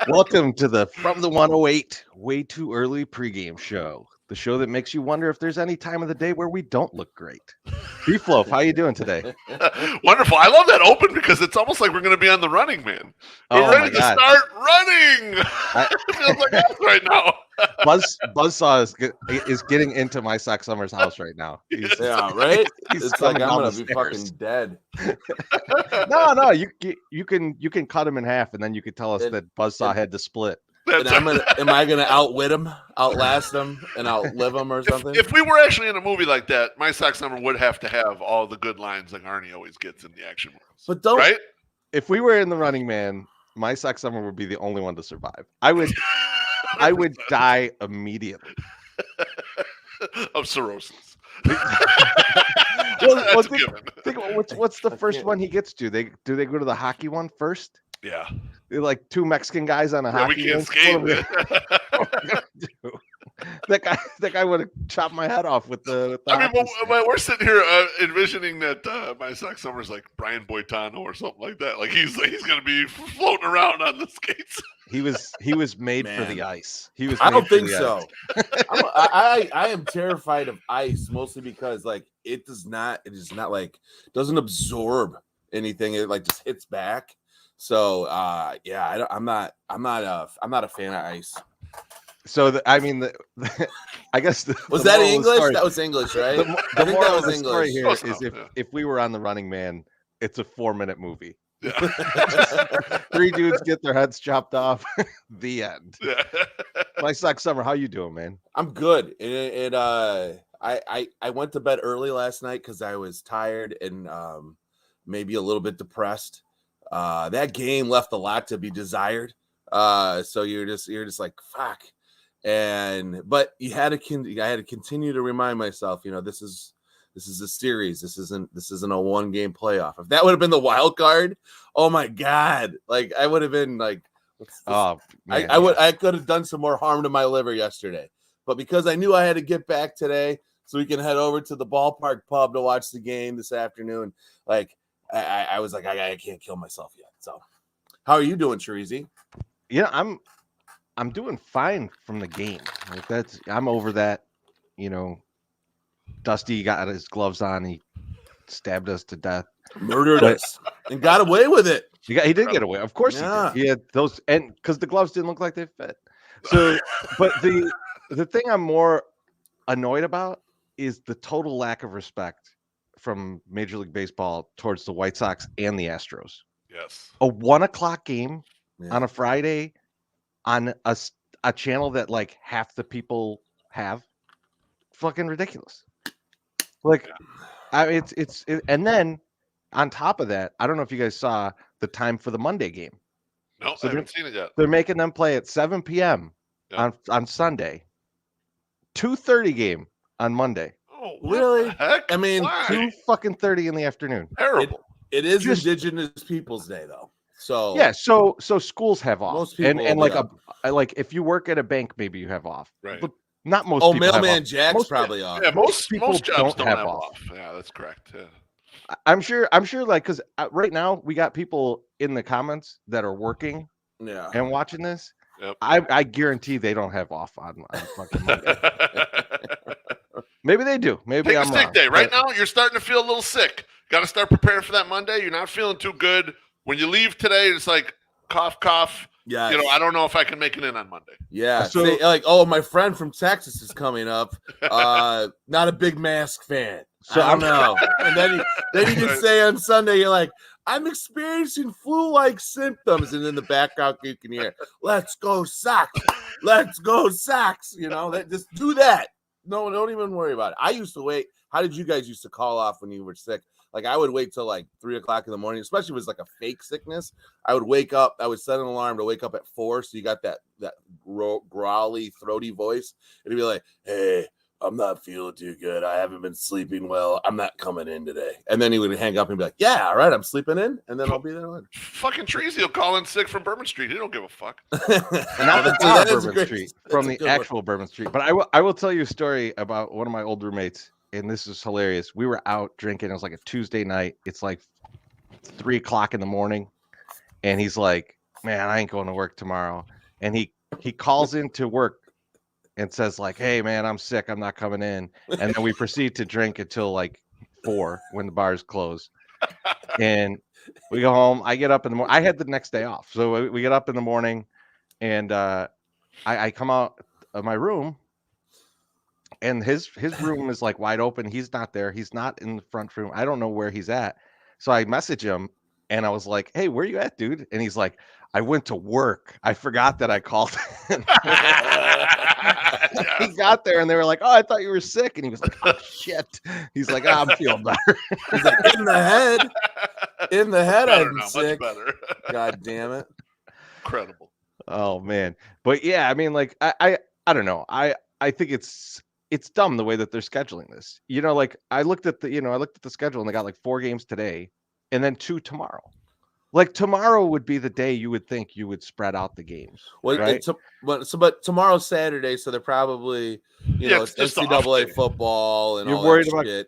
Welcome to the From the 108 Way Too Early pregame show. The show that makes you wonder if there's any time of the day where we don't look great. Beefloaf, how you doing today? Wonderful. I love that open because it's almost like we're going to be on the running man. We're ready to start running. It feels like us right now. Buzzsaw is getting into my Sock Summers house right now. Right? It's like I'm going to be fucking dead. No, you can cut him in half and then you could tell us that Buzzsaw had to split. Am I gonna outwit him, outlast him, and outlive him or something? If we were actually in a movie like that, my Sock Summer would have to have all the good lines like Arnie always gets in the action movies. But don't. Right? If we were in the Running Man, my Sock Summer would be the only one to survive. I would die immediately of cirrhosis. What's the first one he gets to? Do they go to the hockey one first? Yeah. They're like two Mexican guys on a hockey. We can't skate. That guy would have chopped my head off with the we're sitting here envisioning that my Sock Summer's like Brian Boitano or something like that. Like he's gonna be floating around on the skates. He was made for the ice. I don't think so. I am terrified of ice mostly because like it is not doesn't absorb anything. It like just hits back. So I'm not a fan of ice. So I guess was that English? Story, that was English, right? The moral of the story here is if we were on the Running Man, it's a 4-minute movie. Yeah. 3 dudes get their heads chopped off. The end. Yeah. My Sock Summer, how you doing, man? I'm good. I went to bed early last night because I was tired and maybe a little bit depressed. That game left a lot to be desired. So you're just like fuck. But I had to continue to remind myself, this is a series. This isn't a 1-game playoff. If that would have been the wild card, oh my god! Like I would have been like, I could have done some more harm to my liver yesterday. But because I knew I had to get back today, so we can head over to the ballpark pub to watch the game this afternoon. Like I was like, I can't kill myself yet. So, how are you doing, Cherizi? Yeah, I'm doing fine from the game. Like I'm over that. Dusty got his gloves on. He stabbed us to death, murdered us, and got away with it. He did get away. Of course he did. He had those, and because the gloves didn't look like they fit. So, but the thing I'm more annoyed about is the total lack of respect from Major League Baseball towards the White Sox and the Astros. Yes. A 1:00 game on a Friday on a channel that like half the people have. Fucking ridiculous. Like, it's and then on top of that, I don't know if you guys saw the time for the Monday game. No, I haven't seen it yet. They're making them play at 7 p.m. on Sunday. 2:30 game on Monday. Oh, really? Heck? I mean, 2:30 in the afternoon. Terrible. It is Indigenous Peoples Day though. So yeah, so schools have off. Most people and like if you work at a bank, maybe you have off. Right. But not most people. Mailman Jack's probably off. Yeah, most jobs don't have off. Yeah, that's correct. Yeah. I'm sure like because right now we got people in the comments that are working and watching this. Yep. I guarantee they don't have off on fucking Monday. Maybe they do. Maybe Take I'm a sick wrong. day. Right now, you're starting to feel a little sick. Got to start preparing for that Monday. You're not feeling too good. When you leave today, it's like cough. Yeah. I don't know if I can make it in on Monday. Yeah. So, my friend from Texas is coming up. Not a big mask fan. So I don't know. And then you can say on Sunday, you're like, I'm experiencing flu-like symptoms. And in the background, you can hear, let's go Sox. Let's go Sox. Just do that. No, don't even worry about it. I used to wait. How did you guys used to call off when you were sick? Like I would wait till like 3:00 in the morning, especially if it was like a fake sickness. I would wake up. I would set an alarm to wake up at 4. So you got that growly, throaty voice. It'd be like, hey, I'm not feeling too good. I haven't been sleeping well. I'm not coming in today. And then he would hang up and be like, yeah, all right, I'm sleeping in. And then I'll be there. Fucking Treasy will call in sick from Bourbon Street. He don't give a fuck. Not the Bourbon Street, from the actual Bourbon Street. But I will tell you a story about one of my old roommates. And this is hilarious. We were out drinking. It was like a Tuesday night. It's like 3:00 in the morning. And he's like, man, I ain't going to work tomorrow. And he calls into work and says like, hey man, I'm sick, I'm not coming in. And then we proceed to drink until like 4 when the bars close. And we go home. I get up in the morning. I had the next day off. So we get up in the morning and I come out of my room and his room is like wide open. He's not there. He's not in the front room. I don't know where he's at. So I message him and I was like, hey, where you at, dude? And he's like, I went to work. I forgot that I called. He got there and they were like, oh, I thought you were sick. And he was like, oh, shit. He's like, oh, I'm feeling better. He's like, in the head. In the head, I'm now, sick. much better. God damn it. Incredible. Oh, man. But yeah, I mean, like, I don't know. I think it's dumb the way that they're scheduling this. You know, like I looked at the schedule and they got like 4 games today and then 2 tomorrow. Like tomorrow would be the day you would think you would spread out the games. Well, right? But tomorrow's Saturday, so they're probably it's just the NCAA off day. football and You're all worried that about- shit.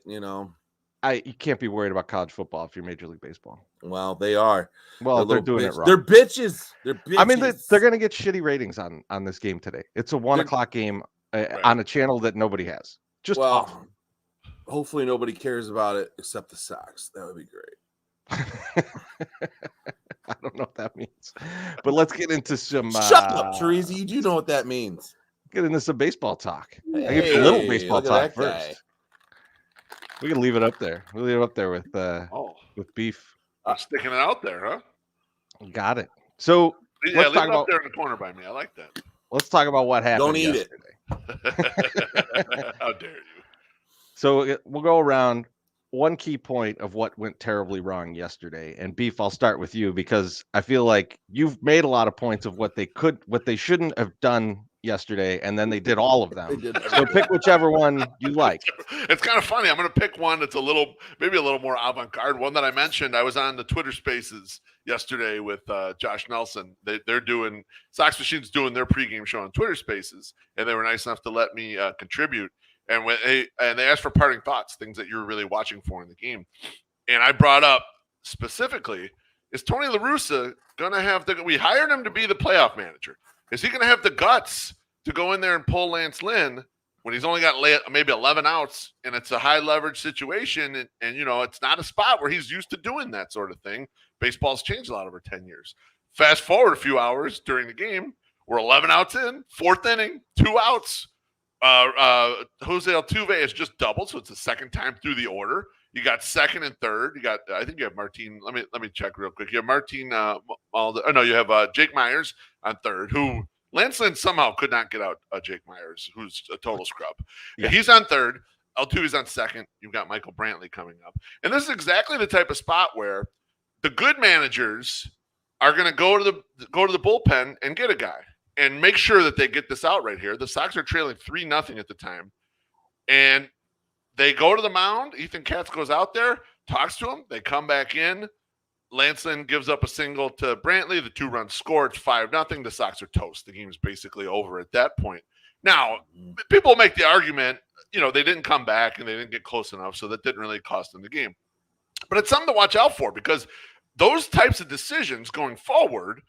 You can't be worried about college football if you're Major League Baseball. Well, they are. Well, they're doing it wrong. They're bitches. They're bitches. I mean, they're going to get shitty ratings on this game today. It's a 1 o'clock game on a channel that nobody has. Just awful. Hopefully nobody cares about it except the Sox. That would be great. I don't know what that means, but let's get into some. Shut up, Teresa. You do know what that means. Get into some baseball talk. Hey, I give you a little baseball look at talk that guy. first. We can leave it up there. We'll leave it up there with beef. I'm sticking it out there, huh? Got it. So Yeah, let's leave talk it about. up there in the corner by me. I like that. Let's talk about what happened. Don't eat yesterday. How dare you? So we'll go around. One key point of what went terribly wrong yesterday, and Beef, I'll start with you because I feel like you've made a lot of points of what they shouldn't have done yesterday, and then they did all of them. So pick whichever one you like. It's kind of funny. I'm going to pick one that's maybe a little more avant-garde. One that I mentioned. I was on the Twitter Spaces yesterday with Josh Nelson. They're doing Sox Machine's doing their pregame show on Twitter Spaces, and they were nice enough to let me contribute. And they asked for parting thoughts, things that you were really watching for in the game. And I brought up specifically, is Tony La Russa going to have we hired him to be the playoff manager. Is he going to have the guts to go in there and pull Lance Lynn when he's only got maybe 11 outs and it's a high leverage situation? And it's not a spot where he's used to doing that sort of thing. Baseball's changed a lot over 10 years. Fast forward a few hours during the game. We're 11 outs in, 4th inning, 2 outs. Jose Altuve has just doubled, so it's the second time through the order. You got second and third. I think you have Martin. Let me check real quick. You have Martin. You have Jake Myers on third. Who Lance Lynn somehow could not get out. Jake Myers, who's a total scrub. Yeah. He's on third. Altuve's on second. You've got Michael Brantley coming up, and this is exactly the type of spot where the good managers are going to go to the bullpen and get a guy. And make sure that they get this out right here. The Sox are trailing 3-0 at the time. And they go to the mound. Ethan Katz goes out there, talks to him. They come back in. Lance Lynn gives up a single to Brantley. The 2-run score. It's 5-0. The Sox are toast. The game is basically over at that point. Now, people make the argument, they didn't come back and they didn't get close enough, so that didn't really cost them the game. But it's something to watch out for because those types of decisions going forward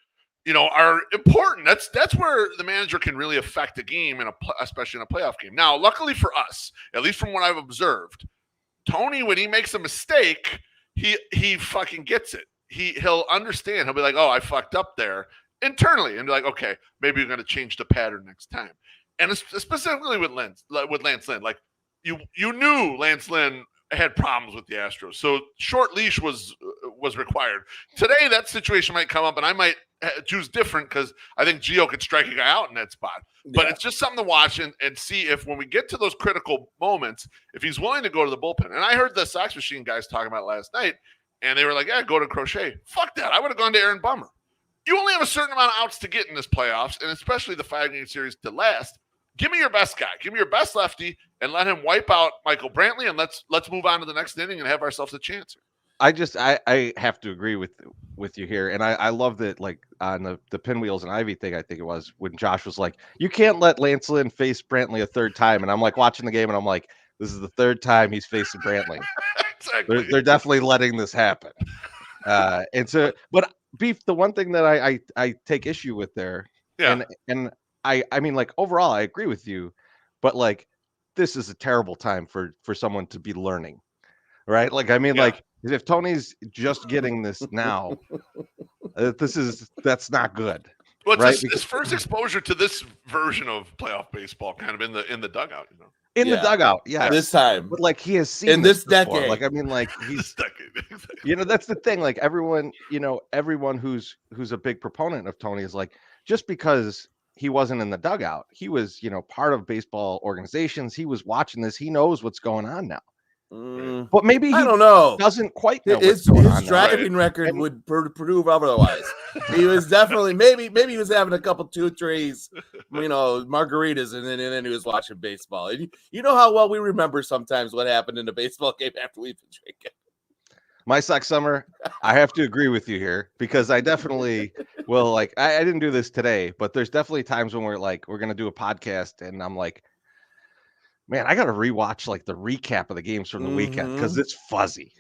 are important. That's where the manager can really affect a game, especially in a playoff game. Now, luckily for us, at least from what I've observed, Tony, when he makes a mistake, he fucking gets it. He'll understand. He'll be like, oh, I fucked up there internally, and be like, okay, maybe you're going to change the pattern next time. And specifically with Lance Lynn, like you knew Lance Lynn had problems with the Astros, so short leash was required. Today, that situation might come up, and I might choose different because I think Gio could strike a guy out in that spot. But it's just something to watch and see if when we get to those critical moments, if he's willing to go to the bullpen. And I heard the Sox Machine guys talking about it last night, and they were like, yeah, go to Crochet. Fuck that. I would have gone to Aaron Bummer. You only have a certain amount of outs to get in this playoffs, and especially the 5-game series to last. Give me your best guy. Give me your best lefty and let him wipe out Michael Brantley, and let's move on to the next inning and have ourselves a chance. I have to agree with you here, and I love that, like on the Pinwheels and Ivy thing. I think it was when Josh was like, "You can't let Lance Lynn face Brantley a third time," and I'm like watching the game, and I'm like, "This is the third time he's facing Brantley." Exactly. They're definitely letting this happen, and so, but Beef, the one thing that I take issue with there, Yeah. and I mean, like, overall, I agree with you, but, like, this is a terrible time for someone to be learning, right? Like, I mean, Yeah. like, if Tony's just getting this now, that's not good, Well, right? it's his first exposure to this version of playoff baseball, kind of in the dugout, you know. In the Yeah. dugout, yes. This time. But, like, he has seen In this before. decade. Like, I mean, like, This he's decade. you know, that's the thing. Like, everyone who's a big proponent of Tony is like, just because he wasn't in the dugout, he was, part of baseball organizations. He was watching this. He knows what's going on now. But maybe I he don't know. doesn't quite know His what's going on now. driving record And- would prove otherwise. He was definitely maybe he was having a couple 2-3s, margaritas, and then he was watching baseball. And you know how well we remember sometimes what happened in a baseball game after we've been drinking. My Sock Summer, I have to agree with you here, because I definitely will. Like, I didn't do this today, but there's definitely times when we're gonna do a podcast, and I'm like, man, I gotta rewatch like the recap of the games from the weekend because it's fuzzy.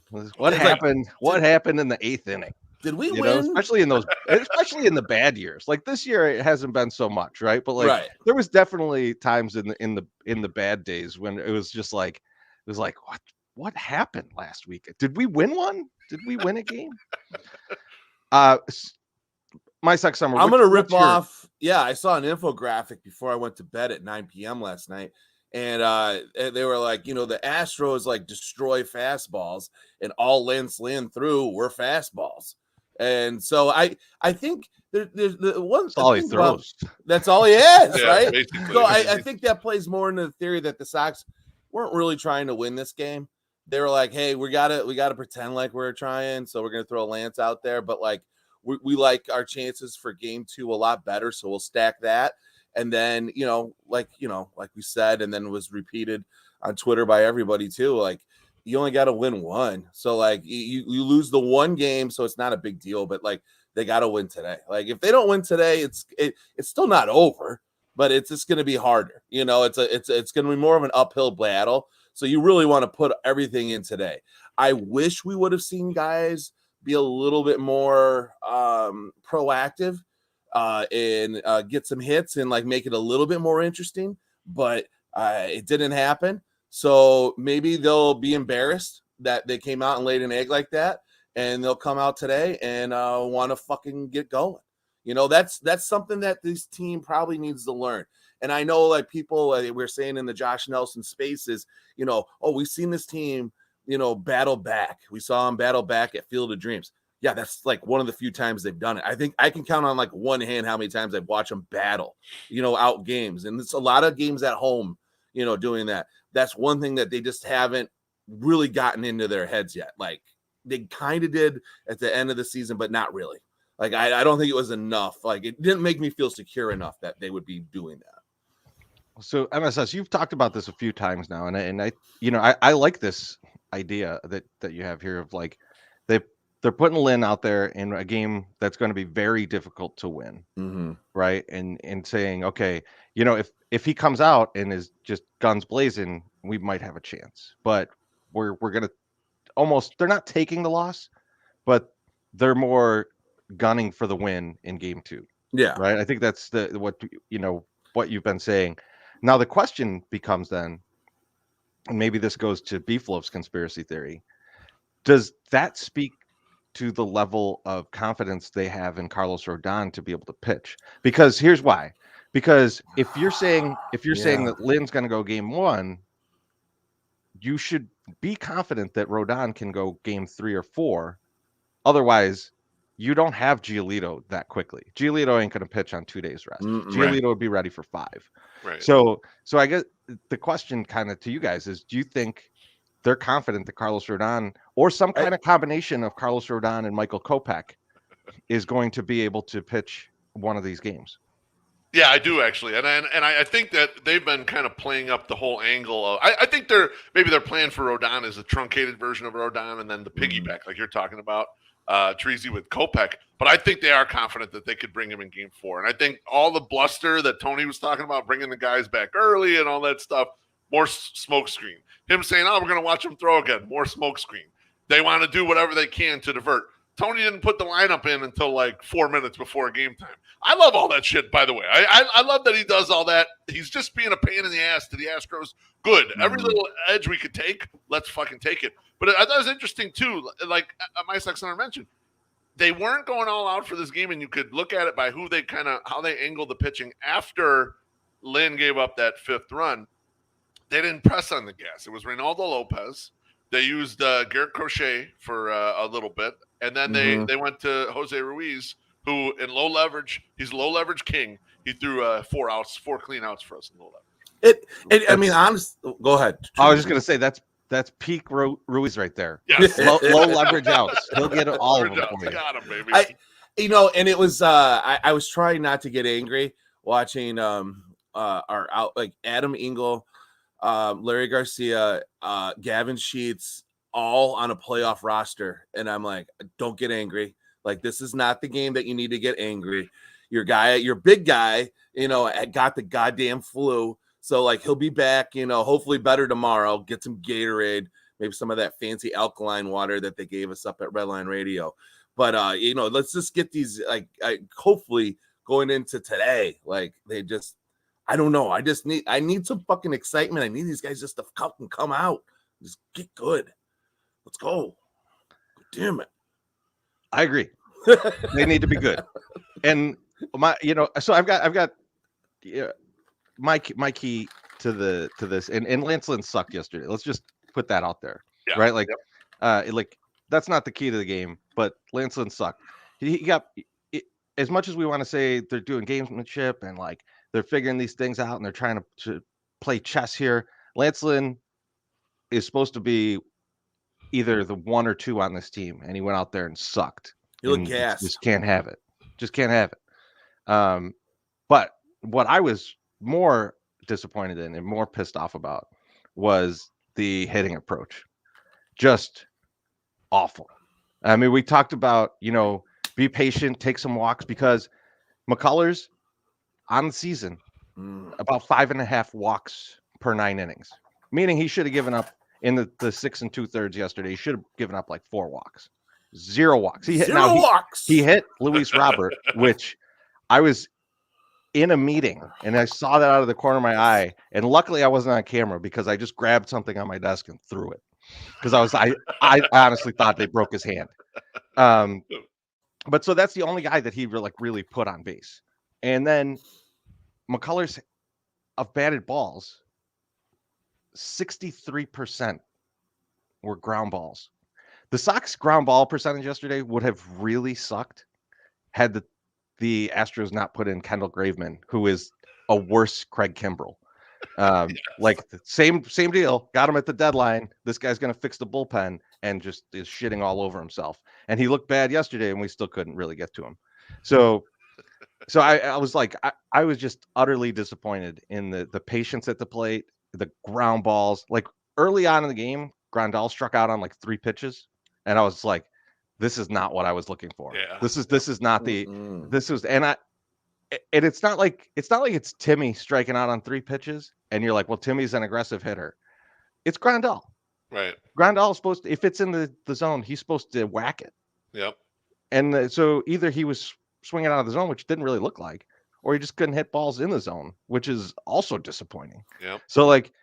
What It's happened? What happened in the 8th inning? Did we You win? know, especially in the bad years. Like this year, it hasn't been so much, right? But like, Right. there was definitely times in the bad days when it was just like, what happened last week? Did we win one? Did we win a game? My Sock Summer. I'm gonna rip off. Yeah, I saw an infographic before I went to bed at 9 p.m. last night, and they were like, the Astros like destroy fastballs, and all Lance land through were fastballs, and so I think there's the one. That's all he throws. That's all he has, Yeah, right? basically. So I think that plays more into the theory that the Sox weren't really trying to win this game. They were like, hey, we gotta pretend like we're trying, so we're gonna throw Lance out there, but like. We like our chances for game 2 a lot better, so we'll stack that. And then, like we said, and then was repeated on Twitter by everybody too. Like, you only got to win one, so like you lose the one game, so it's not a big deal. But like they got to win today. Like if they don't win today, it's still not over, but it's just going to be harder. It's going to be more of an uphill battle. So you really want to put everything in today. I wish we would have seen guys be a little bit more proactive and get some hits and like make it a little bit more interesting, but it didn't happen. So maybe they'll be embarrassed that they came out and laid an egg like that, and they'll come out today and want to fucking get going. That's something that this team probably needs to learn. And I know like people we're saying in the Josh Nelson spaces, we've seen this team battle back. We saw him battle back at Field of Dreams. Yeah, that's like one of the few times they've done it. I think I can count on like one hand how many times I've watched them battle, out games. And it's a lot of games at home, doing that. That's one thing that they just haven't really gotten into their heads yet. Like they kind of did at the end of the season, but not really. Like I don't think it was enough. Like it didn't make me feel secure enough that they would be doing that. So MSS, you've talked about this a few times now, and I like this idea that you have here of like they're putting Lynn out there in a game that's going to be very difficult to win, right? And saying, okay, if he comes out and is just guns blazing, we might have a chance. But we're gonna they're not taking the loss, but they're more gunning for the win in game 2. Yeah, right. I think that's what you've been saying. Now the question becomes then, and maybe this goes to Beefloaf's conspiracy theory, does that speak to the level of confidence they have in Carlos Rodon to be able to pitch? Because here's why. Because if you're saying that Lynn's going to go game 1, you should be confident that Rodon can go game 3 or 4. Otherwise, you don't have Giolito that quickly. Giolito ain't going to pitch on 2 days rest. Giolito would be ready for 5. Right. So I guess the question kind of to you guys is, do you think they're confident that Carlos Rodon or some kind of combination of Carlos Rodon and Michael Kopech is going to be able to pitch one of these games? Yeah, I do actually, and I think that they've been kind of playing up the whole angle of. I think their plan for Rodon is a truncated version of Rodon, and then the piggyback like you're talking about, Treasy with Kopech. But I think they are confident that they could bring him in game 4, and I think all the bluster that Tony was talking about, bringing the guys back early and all that stuff, more smoke screen. Him saying, "Oh, we're going to watch him throw again," more smoke screen. They want to do whatever they can to divert. Tony didn't put the lineup in until like 4 minutes before game time. I love all that shit, by the way. I love that he does all that. He's just being a pain in the ass to the Astros. Good. Every little edge we could take, let's fucking take it. But I thought it was interesting, too. Like my Center mentioned, they weren't going all out for this game, and you could look at it by how they angled the pitching after Lynn gave up that 5th run. They didn't press on the gas. It was Reynaldo Lopez. They used Garrett Crochet for a little bit, and then they went to Jose Ruiz, who in low leverage, he's low leverage king. He threw 4 clean outs for us in low leverage. I mean, honest. Go ahead. I was just gonna say that's peak Ruiz right there. Yes. low leverage outs. He'll get all of them for you. Got him, baby. And it was I was trying not to get angry watching our out like Adam Engel, Larry Garcia, Gavin Sheets, all on a playoff roster, and I'm like, don't get angry. Like, this is not the game that you need to get angry. Your big guy, got the goddamn flu. So, like, he'll be back, hopefully better tomorrow. Get some Gatorade, maybe some of that fancy alkaline water that they gave us up at Redline Radio. But, let's just get these, hopefully going into today, like, I don't know. I need some fucking excitement. I need these guys just to come out. Just get good. Let's go. Damn it. I agree. They need to be good. And so I've got my key to this, and Lance Lynn sucked yesterday. Let's just put that out there, right? Like, that's not the key to the game, but Lance Lynn sucked. He got as much as we want to say they're doing gamesmanship and like they're figuring these things out and they're trying to play chess here. Lance Lynn is supposed to be either the 1 or 2 on this team, and he went out there and sucked. You look gassed. Just can't have it. Just can't have it. But what I was more disappointed in and more pissed off about was the hitting approach. Just awful. I mean, we talked about, be patient, take some walks, because McCullers on the season, about 5.5 walks per 9 innings, meaning he should have given up in the 6 2/3 yesterday. He should have given up like 4 walks, 0 walks. He hit Luis Robert, which I was in a meeting and I saw that out of the corner of my eye. And luckily I wasn't on camera because I just grabbed something on my desk and threw it. Because I honestly thought they broke his hand. But so that's the only guy that he really put on base. And then McCullers of batted balls, 63% were ground balls. The Sox ground ball percentage yesterday would have really sucked had the Astros not put in Kendall Graveman, who is a worse Craig Kimbrell. Yes. Like the same deal. Got him at the deadline. This guy's going to fix the bullpen and just is shitting all over himself. And he looked bad yesterday, and we still couldn't really get to him. So I was like, I was just utterly disappointed in the patience at the plate, the ground balls. Like early on in the game, Grandal struck out on like 3 pitches, and I was like, this is not what I was looking for. Yeah. This is not the this was and it's not like it's Timmy striking out on 3 pitches and you're like, well, Timmy's an aggressive hitter. It's Grandal. Right. Grandal is supposed to, if it's in the zone, he's supposed to whack it. Yep. And so either he was swinging out of the zone, which didn't really look like, or he just couldn't hit balls in the zone, which is also disappointing. Yep. So like,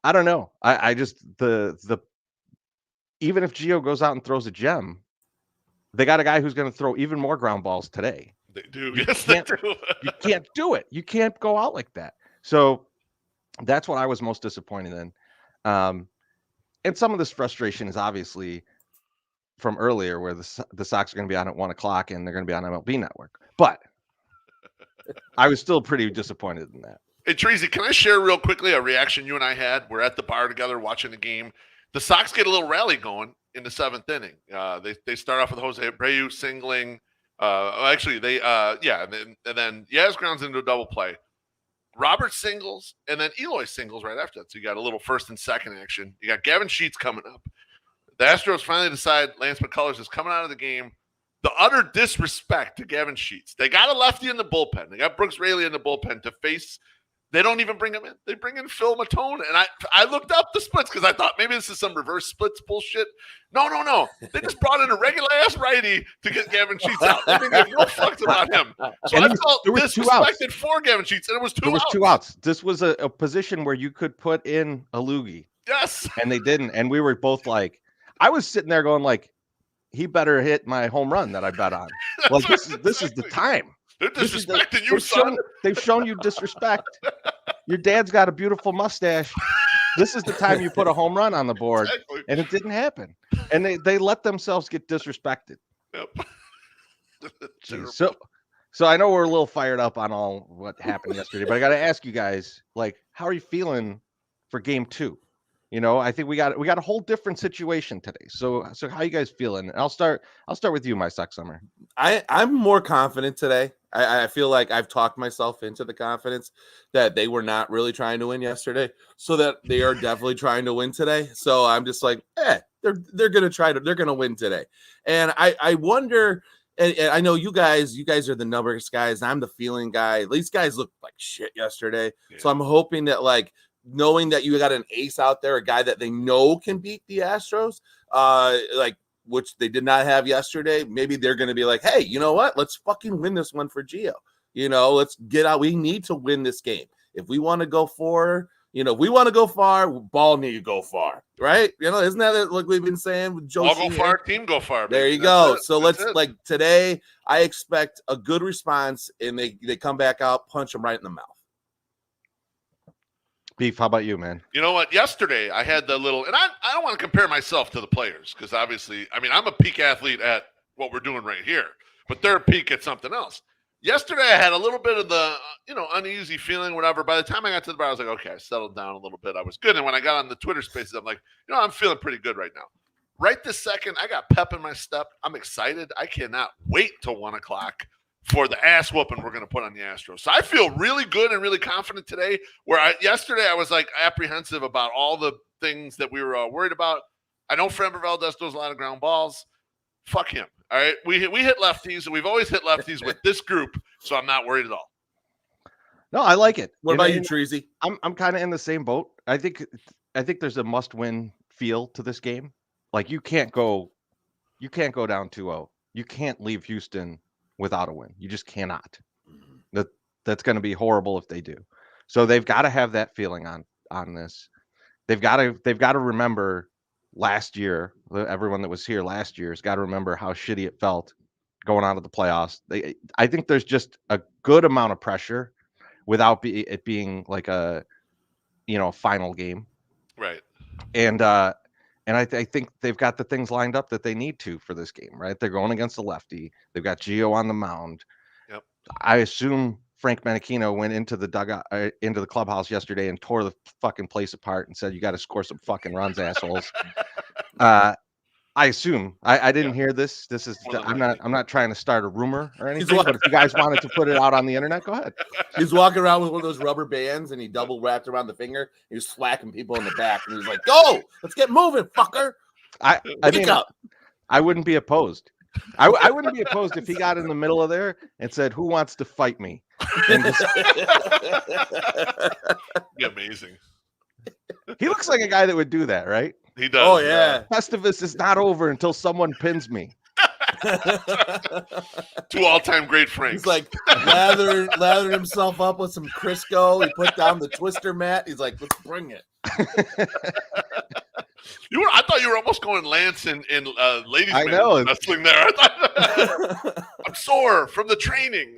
I don't know. I just the even if Gio goes out and throws a gem, they got a guy who's going to throw even more ground balls today. They do. Yes, they do. You can't do it. You can't go out like that. So that's what I was most disappointed in. And some of this frustration is obviously from earlier where the Sox are going to be on at 1:00 and they're going to be on MLB Network. But I was still pretty disappointed in that. Hey, Treasy, can I share real quickly a reaction you and I had? We're at the bar together watching the game. The Sox get a little rally going in the 7th inning. They start off with Jose Abreu singling. And then Yaz grounds into a double play. Robert singles, and then Eloy singles right after that. So you got a little first and second action. You got Gavin Sheets coming up. The Astros finally decide Lance McCullers is coming out of the game. The utter disrespect to Gavin Sheets. They got a lefty in the bullpen. They got Brooks Raley in the bullpen to face They don't even bring him in. They bring in Phil Matone. And I looked up the splits because I thought maybe this is some reverse splits bullshit. No. They just brought in a regular ass righty to get Gavin Sheets out. They didn't give no fucks about him. So I felt disrespected for Gavin Sheets, and it was two outs. There was 2 outs. This was a position where you could put in a loogie. Yes. And they didn't. And we were both like, I was sitting there going like, he better hit my home run that I bet on. Like this is the time. They're disrespecting you, son. They've shown you disrespect. Your dad's got a beautiful mustache. This is the time you put a home run on the board. Exactly. And it didn't happen. And they let themselves get disrespected. Yep. Jeez. So I know we're a little fired up on all what happened yesterday, but I got to ask you guys, like, how are you feeling for game 2? You know, I think we got a whole different situation today. So how you guys feeling? I'll start with you, my Sock Summer. I'm more confident today. I feel like I've talked myself into the confidence that they were not really trying to win yesterday, so that they are definitely trying to win today. So I'm just like, they're gonna win today. And I wonder, and I know you guys are the numbers guys. I'm the feeling guy. These guys looked like shit yesterday. Yeah. So I'm hoping that, like, knowing that you got an ace out there, a guy that they know can beat the Astros, which they did not have yesterday, maybe they're going to be like, hey, you know what? Let's fucking win this one for Gio. You know, let's get out. We need to win this game. If we want to go far, ball need to go far, right? You know, isn't that like we've been saying with Joe? All go far, team go far. There you go. So like today, I expect a good response, and they come back out, punch them right in the mouth. Beef, how about you, man? You know what? Yesterday, I had the little, and I don't want to compare myself to the players because obviously, I mean, I'm a peak athlete at what we're doing right here, but they're a peak at something else. Yesterday, I had a little bit of the, uneasy feeling, whatever. By the time I got to the bar, I was like, okay, I settled down a little bit. I was good. And when I got on the Twitter spaces, I'm like, I'm feeling pretty good right now. Right this second, I got pep in my step. I'm excited. I cannot wait till 1 o'clock for the ass whooping we're going to put on the Astros. So I feel really good and really confident today, where yesterday I was like apprehensive about all the things that we were worried about. I know Framber Valdez throws a lot of ground balls. Fuck him. All right. We hit lefties, and we've always hit lefties with this group, so I'm not worried at all. No, I like it. What about you, Treasy? I'm kind of in the same boat. I think there's a must-win feel to this game. Like you can't go down 2-0. You can't leave Houston without a win. You just cannot. That's going to be horrible if they do. So they've got to have that feeling on this. They've got to remember last year. Everyone that was here last year has got to remember how shitty it felt going out of the playoffs. I think there's just a good amount of pressure without it being like a final game, right? And I think they've got the things lined up that they need to for this game, right? They're going against a lefty. They've got Gio on the mound. Yep. I assume Frank Menachino went into the dugout, into the clubhouse yesterday and tore the fucking place apart and said, "You got to score some fucking runs, assholes." I assume. I didn't hear this. This is. I'm not trying to start a rumor or anything. But if you guys wanted to put it out on the internet, go ahead. He's walking around with one of those rubber bands, and he double wrapped around the finger. He was whacking people in the back, and he was like, "Go, let's get moving, fucker." I wouldn't be opposed. I wouldn't be opposed if he got in the middle of there and said, "Who wants to fight me?" And be amazing. He looks like a guy that would do that, right? He does. Oh yeah. Festivus is not over until someone pins me. 2 all-time great Franks. He's like lathered himself up with some Crisco. He put down the twister mat. He's like, let's bring it. I thought you were almost going Lance in ladies' I know. wrestling there. I thought, I'm sore from the training.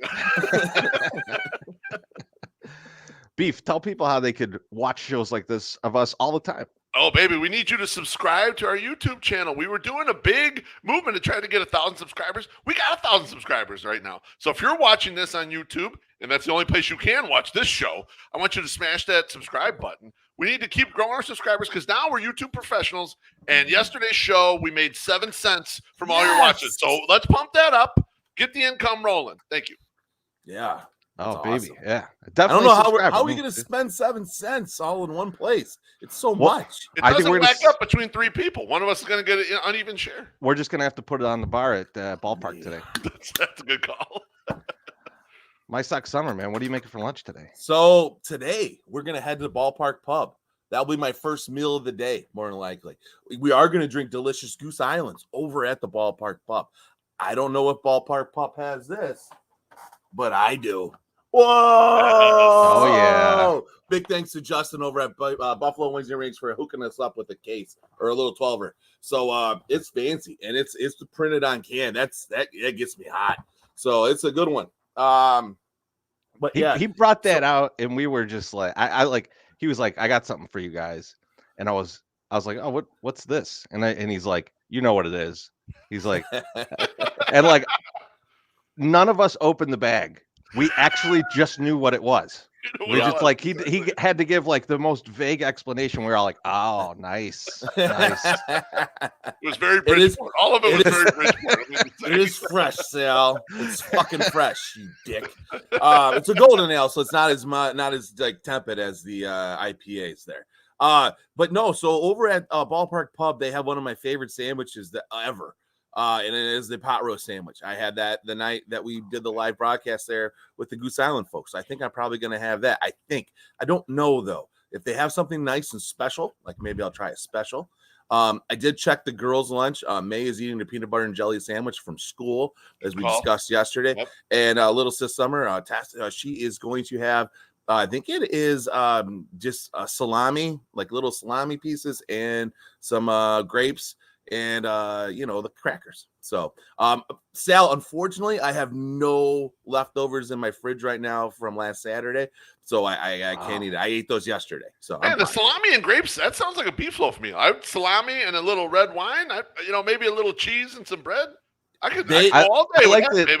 Beef, tell people how they could watch shows like this of us all the time. Oh, baby, we need you to subscribe to our YouTube channel. We were doing a big movement to try to get 1,000 subscribers. We got 1,000 subscribers right now. So if you're watching this on YouTube, and that's the only place you can watch this show, I want you to smash that subscribe button. We need to keep growing our subscribers because now we're YouTube professionals. And yesterday's show, we made 7 cents from all your watches. So let's pump that up. Get the income rolling. Thank you. Yeah. That's baby. Awesome. Yeah. Definitely. I don't know how are we going to spend 7 cents all in one place? It's so much. It doesn't whack up between 3 people. One of us is going to get an uneven share. We're just going to have to put it on the bar at Ballpark today. That's a good call. My Sock Summer, man. What are you making for lunch today? So today we're gonna head to the Ballpark Pub. That'll be my first meal of the day, more than likely. We are gonna drink delicious Goose Islands over at the Ballpark Pub. I don't know if Ballpark Pub has this, but I do. Whoa! Oh, yeah. Big thanks to Justin over at Buffalo Wings and Rings for hooking us up with a case or a little 12er. So it's fancy and it's printed on can. That gets me hot. So it's a good one. But he brought that out, and we were just like, he was like, I got something for you guys, and I was like, oh, what's this? And he's like, you know what it is. He's like, and like, none of us opened the bag. We actually just knew what it was. We just like he had to give like the most vague explanation. We were all like, "Oh, nice." It was very Bridgeport. All of it was very Bridgeport. It is fresh, Sal. It's fucking fresh, you dick. It's a golden ale, so it's not as like tepid as the IPAs there. But no. So over at Ballpark Pub, they have one of my favorite sandwiches ever. And it is the pot roast sandwich. I had that the night that we did the live broadcast there with the Goose Island folks. I think I'm probably going to have that. I don't know though. If they have something nice and special, like maybe I'll try a special. I did check the girls' lunch. May is eating the peanut butter and jelly sandwich from school, as we discussed yesterday. Yep. And little sis Summer, she is going to have, I think it is just salami, like little salami pieces and some grapes. And the crackers. So Sal, unfortunately, I have no leftovers in my fridge right now from last Saturday, so I can't eat it. I ate those yesterday. So the salami and grapes, that sounds like a beef loaf meal. I salami and a little red wine, maybe a little cheese and some bread. I could go all day.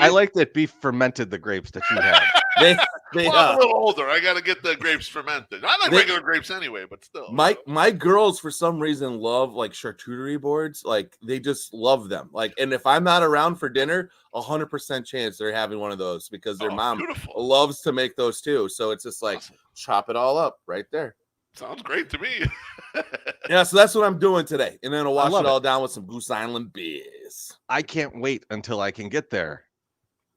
I like that beef fermented the grapes that you had. I'm a little older. I got to get the grapes fermented. I like regular grapes anyway, but still. My girls, for some reason, love like charcuterie boards. Like they just love them. Like, and if I'm not around for dinner, 100% chance they're having one of those because their mom loves to make those too. So it's just like chop it all up right there. Sounds great to me. Yeah, so that's what I'm doing today. And then I'll wash it all down with some Goose Island beers. I can't wait until I can get there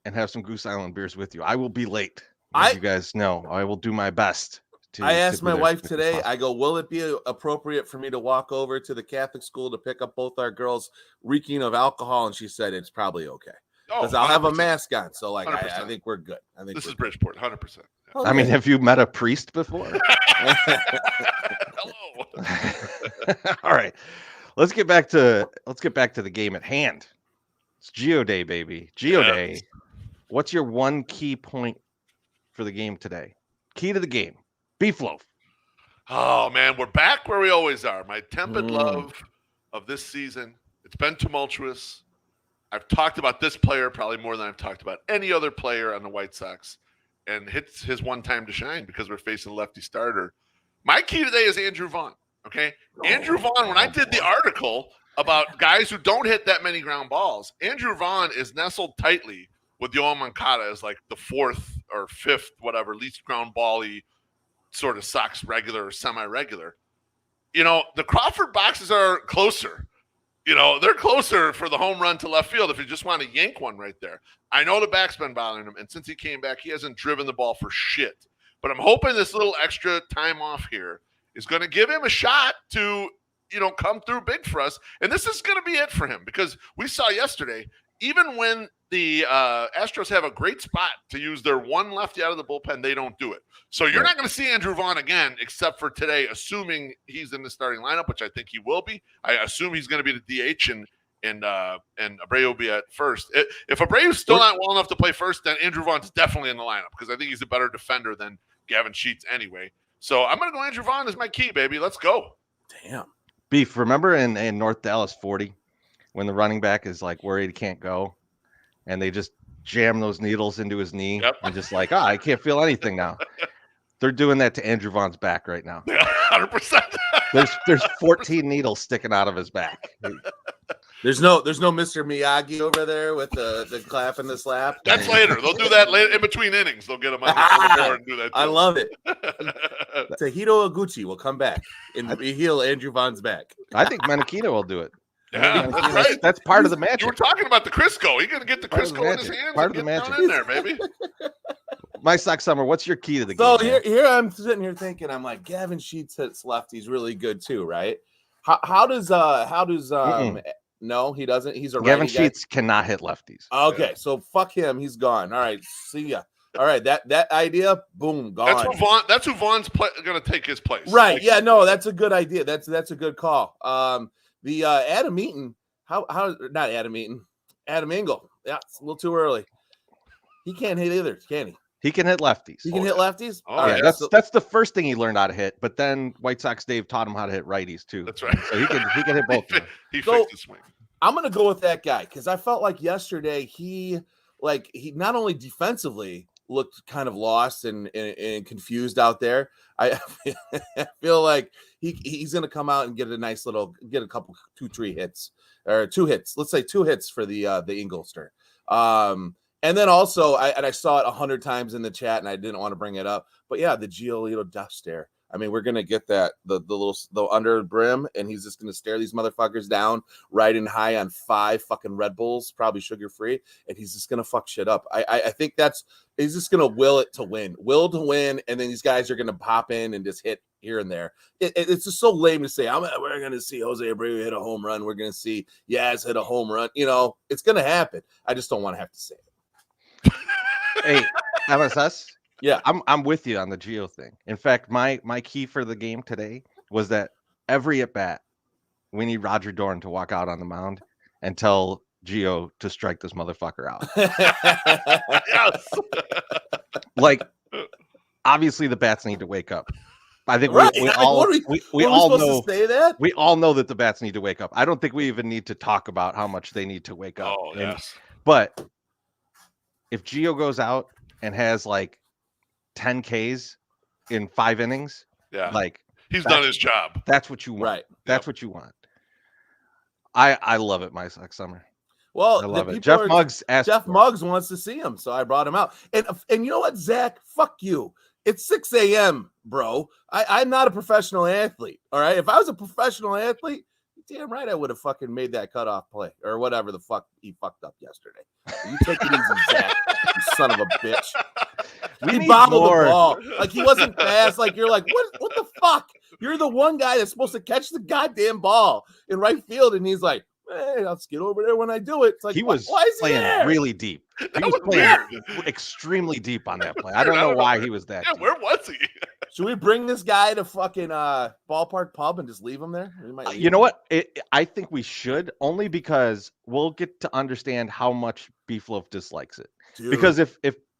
and have some Goose Island beers with you. I will be late. As you guys know, I will do my best. I asked my wife today, I go, will it be appropriate for me to walk over to the Catholic school to pick up both our girls reeking of alcohol? And she said, it's probably okay. Because I'll have a mask on. So like, I think we're good. This is Bridgeport, 100%. Okay. I mean, have you met a priest before? Hello. All right. Let's get back to the game at hand. It's Geo Day, baby. Geo Day. What's your one key point for the game today? Key to the game. Beef loaf. Oh man, we're back where we always are. My tepid love of this season. It's been tumultuous. I've talked about this player probably more than I've talked about any other player on the White Sox. And hits his one time to shine because we're facing a lefty starter. My key today is Andrew Vaughn. Okay. Andrew Vaughn, when I did the article about guys who don't hit that many ground balls, Andrew Vaughn is nestled tightly with Yoel Moncada as like the fourth or fifth, whatever, least ground ball-y sort of Sox regular or semi-regular. The Crawford boxes are closer. They're closer for the home run to left field if you just want to yank one right there. I know the back's been bothering him, and since he came back, he hasn't driven the ball for shit. But I'm hoping this little extra time off here is going to give him a shot to, come through big for us. And this is going to be it for him because we saw yesterday, even when the Astros have a great spot to use their one lefty out of the bullpen, they don't do it. So you're not going to see Andrew Vaughn again, except for today, assuming he's in the starting lineup, which I think he will be. I assume he's going to be the DH and Abreu will be at first. If Abreu's still not well enough to play first, then Andrew Vaughn's definitely in the lineup because I think he's a better defender than Gavin Sheets anyway. So I'm going to go Andrew Vaughn as my key, baby. Let's go. Damn. Beef, remember in North Dallas 40 when the running back is like worried he can't go and they just jam those needles into his knee and just like, I can't feel anything now. They're doing that to Andrew Vaughn's back right now. Yeah, 100%. There's 14 needles sticking out of his back. There's no Mr. Miyagi over there with the clap and the slap. That's later. They'll do that later in between innings. They'll get him on the board and do that. I love it. Tahito Oguchi will come back and heal Andrew Vaughn's back. I think Menakita will do it. Yeah, that's right. That's part of the magic. You were talking about the Crisco. You're going to get the Crisco in his hands and get down in there, baby. My Sock Summer, what's your key to the So game? here I'm sitting here thinking, I'm like, Gavin Sheets hits lefties really good too, right? How does no, he doesn't. He's a Gavin righty guy. Sheets cannot hit lefties. Okay, so fuck him. He's gone. All right, see ya. All right, that idea, boom, gone. That's who Vaughn's going to take his place. Right? Yeah, no, that's a good idea. That's a good call. The Adam Eaton, how not Adam Eaton, Adam Engel. Yeah, it's a little too early. He can't hit either, can he? He can hit lefties. He can hit lefties. Oh, All yeah, right, that's the first thing he learned how to hit. But then White Sox Dave taught him how to hit righties too. That's right. So he can hit both. He So- fixed his swing. I'm gonna go with that guy because I felt like yesterday he not only defensively looked kind of lost and confused out there. I feel like he's gonna come out and get a couple 2-3 hits or 2 hits. Let's say 2 hits for the Ingolster. And then also I saw it 100 times in the chat and I didn't want to bring it up, but yeah, the Giolito death stare. I mean, we're gonna get that the under brim, and he's just gonna stare these motherfuckers down, riding high on 5 fucking Red Bulls, probably sugar free, and he's just gonna fuck shit up. I think he's just gonna will to win, and then these guys are gonna pop in and just hit here and there. It's just so lame to say. We're gonna see Jose Abreu hit a home run. We're gonna see Yaz hit a home run. You know, it's gonna happen. I just don't want to have to say it. Hey, MSS. Yeah, I'm with you on the Geo thing. In fact, my key for the game today was that every at bat, we need Roger Dorn to walk out on the mound and tell Geo to strike this motherfucker out. Yes. Like, obviously the bats need to wake up. I think right. we all we all know to say that. we all know that the bats need to wake up. I don't think we even need to talk about how much they need to wake up. Oh, yes. But if Geo goes out and has like 10 Ks in 5 innings, Yeah. like He's done his job. that's what you want. Right. That's what you want. I love it, my Sox Summer. Well, I love the it. people Jeff Muggs asked Jeff for it. Muggs wants to see him, so I brought him out. And you know what, Zach? Fuck you. It's 6 a.m., bro. I'm not a professional athlete. All right. If I was a professional athlete, damn right I would have fucking made that cutoff play or whatever the fuck he fucked up yesterday. You take it easy, Zach. You son of a bitch. We He need bobbled more. the ball. Like he wasn't fast. Like you're like, what the fuck? You're the one guy that's supposed to catch the goddamn ball in right field, and he's like, hey, I'll just get over there when I do it. It's like He was why is he playing there? really deep. He That was was playing weird. extremely deep on that play. I don't know why he was that Yeah, deep. where was he? Should we bring this guy to fucking ballpark pub and just leave him there? We might leave You know him. what? I think we should, only because we'll get to understand how much Beef Loaf dislikes it. Dude. Because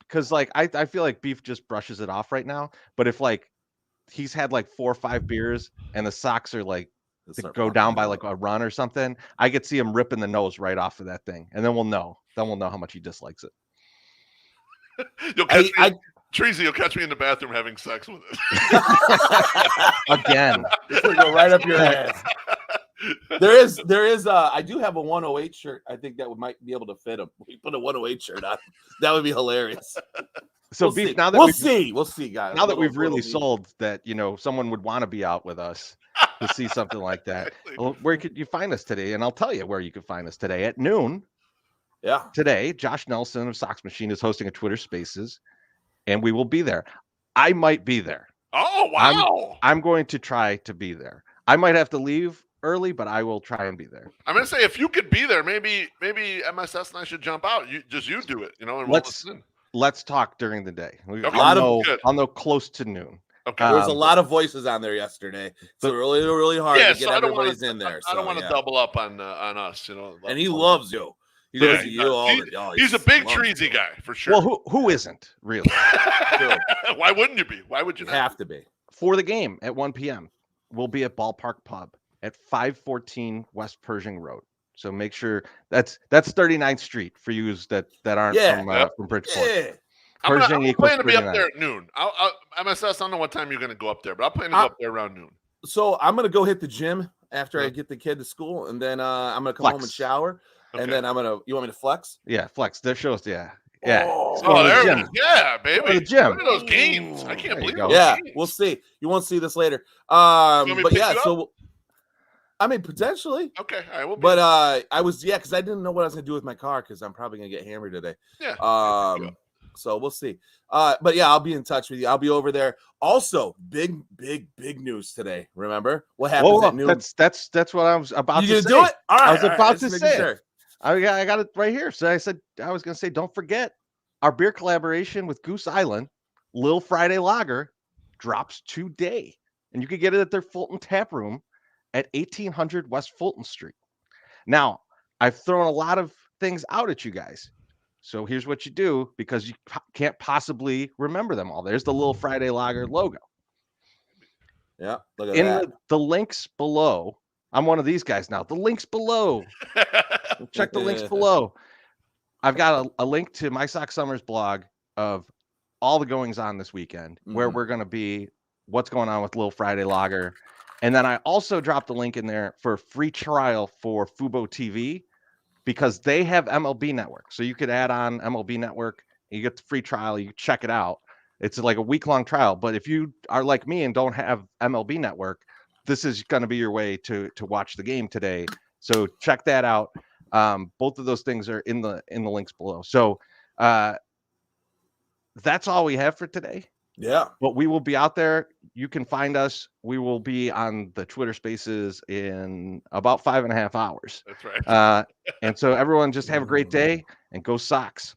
because like I feel like Beef just brushes it off right now. But if like he's had like 4 or 5 beers and the Sox are like Let's to start go fucking down by him like up. a run or something, I could see him ripping the nose right off of that thing, and then we'll know. Then we'll know how much he dislikes it. You'll catch I- me. Treasy, you'll catch me in the bathroom having sex with it. Again, It's gonna go right up your ass. There is I do have a 108 shirt. I think that might be able to fit him. We put a 108 shirt on. That would be hilarious. so We'll Beef, see. now that we'll see, guys. now that we've really Little- sold that, someone would want to be out with us to see something like that. Exactly. Well, where could you find us today? And I'll tell you where you can find us today at noon. Yeah. Today, Josh Nelson of Sox Machine is hosting a Twitter Spaces, and we will be there. I might be there. Oh, wow. I'm going to try to be there. I might have to leave early, but I will try and be there. I'm gonna say if you could be there, maybe MSS and I should jump out. You do it, and we'll Let's- listen. Let's talk during the day. Okay. I'll know close to noon. Okay. There was a Um, lot of voices on there yesterday. So but- really, really hard Yeah, to get so I don't everybody's wanna- in there. I don't so, want to yeah. double up on us, And he loves you. He Yeah, loves he you does. all He- the oh, He's a big loves treasy you. guy for sure. Well, who isn't really? Sure. Why wouldn't you be? Why would you You not? have to be. For the game at 1 p.m., we'll be at Ballpark Pub at 514 West Pershing Road. So make sure that's 39th Street for you that aren't Yeah. from Bridgeport. Yeah. I'm Pershing equals planning to be up 39. there at noon. MSS, I don't know what time you're going to go up there, but I'll plan to go up there around noon. So I'm gonna go hit the gym after I Yeah. get the kid to school, and then I'm gonna come home and Flex. shower, Okay. and then you want me to flex? Yeah, flex. That shows. Yeah. Oh. Let's go to Oh, the there gym. it is. Yeah, baby. Go to the gym. Look at those games. I can't There you believe go. those Yeah, games. we'll see. You won't see this later. want me to But pick yeah, you up? so I mean potentially. Okay, all right. We'll be But I was because I didn't know what I was gonna do with my car because I'm probably gonna get hammered today. yeah. Um, So we'll see. But yeah, I'll be in touch with you. I'll be over there. Also, big news today. Remember what happens at noon? That's what I was about You to gonna say. do it? All right. I was about to just making say. sure. I got it right here. So I said I was going to say, don't forget our beer collaboration with Goose Island, Lil Friday Lager, drops today, and you can get it at their Fulton Tap Room at 1800 West Fulton Street. Now, I've thrown a lot of things out at you guys. So here's what you do, because you can't possibly remember them all. There's the Lil Friday Lager logo. Yeah, look at In that. the links below, I'm one of these guys now. The links below. Check the links below. I've got a link to my Sock Summers blog of all the goings on this weekend, where we're going to be, what's going on with Lil Friday Lager. And then I also dropped a link in there for a free trial for Fubo TV, because they have MLB Network. So you could add on MLB Network, and you get the free trial, you check it out. It's like a week-long trial. But if you are like me and don't have MLB Network, this is going to be your way to watch the game today. So check that out. Both of those things are in the links below. So that's all we have for today. Yeah. But we will be out there. You can find us. We will be on the Twitter Spaces in about 5.5 hours. That's right. And so everyone just have a great day and go Sox.